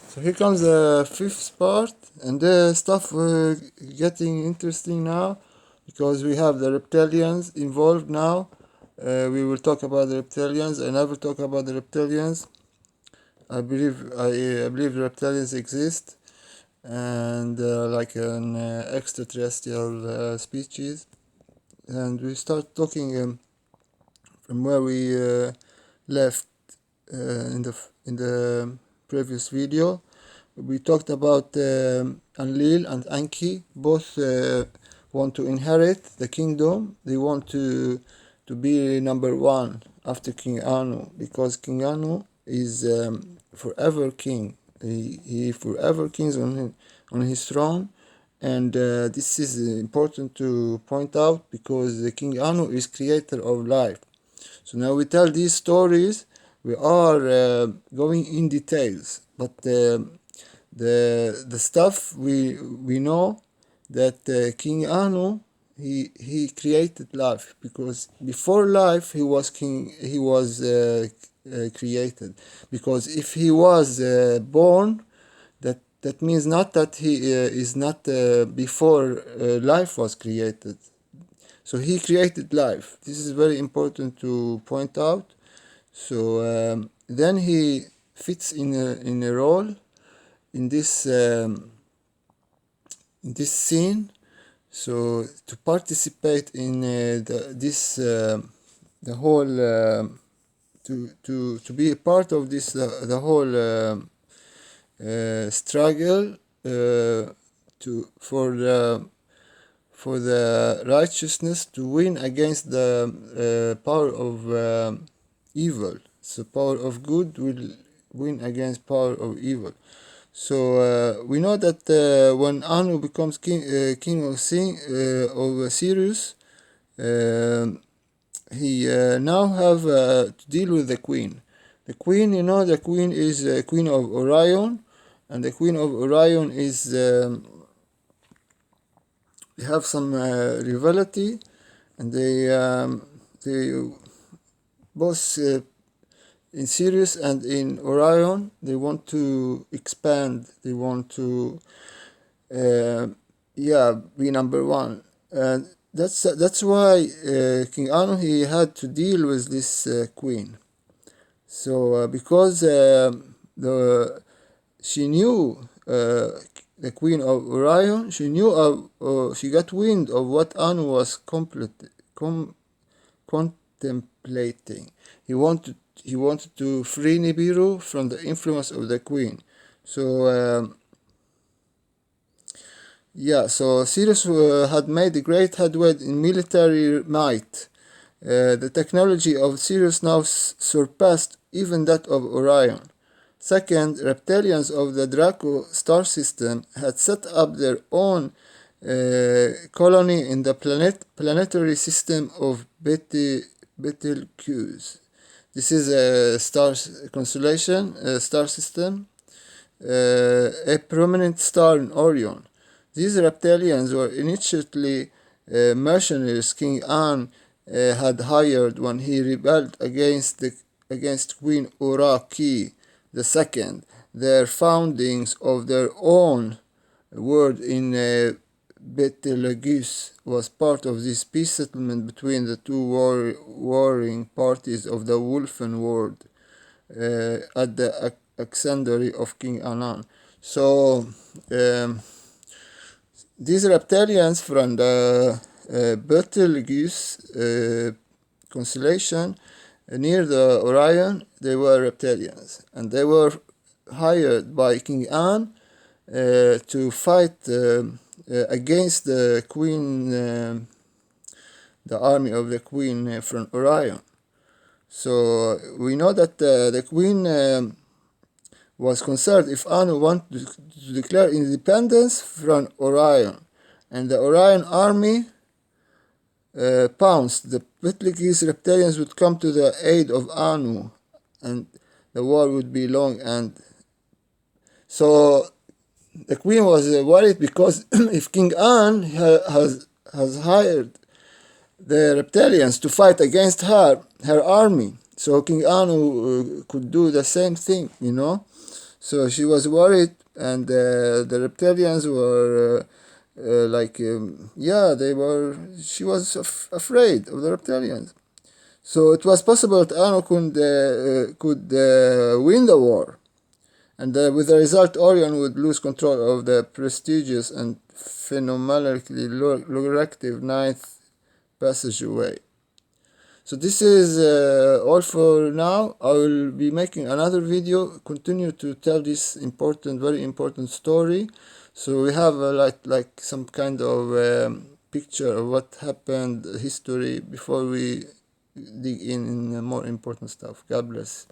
So here comes the fifth part, and the stuff getting interesting now because we have the reptilians involved now. We will talk about the reptilians. I never talk about the reptilians. I believe reptilians exist and like an extraterrestrial species. And we start talking from where we left in the previous video. We talked about Enlil and Anki. Both want to inherit the kingdom. They want to be number one after King Anu, because King Anu is forever king. He forever kings on his throne, and this is important to point out because the King Anu is creator of life. So now we tell these stories. We are going in details, but the stuff we know that King Anu he created life, because before life he was king. He was created, because if he was born, that means not that he is not before life was created. So he created life. This is very important to point out. So then he fits in a role in this scene. So to participate in the whole to be a part of this the whole struggle to for the righteousness to win against the power of evil. So power of good will win against power of evil. So we know that when Anu becomes king of Sirius, he now have to deal with the queen. The queen, the queen is queen of Orion, and the queen of Orion is they have some rivalry, and they both in Sirius and in Orion, they want to expand. They want to be number one, and that's why King Anu he had to deal with this queen. So because she knew the queen of Orion, she got wind of what Anu was contemplating. He wanted to free Nibiru from the influence of the queen. So so Sirius had made a great headway in military might. The technology of Sirius now surpassed even that of Orion. Second, reptilians of the Draco star system had set up their own colony in the planetary system of Betelgeuse. This is a star constellation, a star system, a prominent star in Orion. These reptilians were initially mercenaries King Anan had hired when he rebelled against Queen Uraki II. Their foundings of their own world in Betelgeuse was part of this peace settlement between the two warring parties of the Wolfen World at the ascendancy of King Anan. So these reptilians from the Betelgeuse constellation near the Orion, they were reptilians, and they were hired by King Anan to fight against the queen, the army of the queen from Orion. So we know that the queen was concerned if Anu wanted to declare independence from Orion, and the Orion army pounced. The Betelgeuse reptilians would come to the aid of Anu, and the war would be long. And so the queen was worried, because if King Anan has hired the reptilians to fight against her army, so King Anu could do the same thing, So she was worried, and the reptilians were she was afraid of the reptilians. So it was possible that Anno could win the war, and with the result, Orion would lose control of the prestigious and phenomenally lucrative ninth passageway. So this is all for now. I will be making another video, continue to tell this important, very important story. So we have like some kind of picture of what happened, history, before we dig in more important stuff. God bless.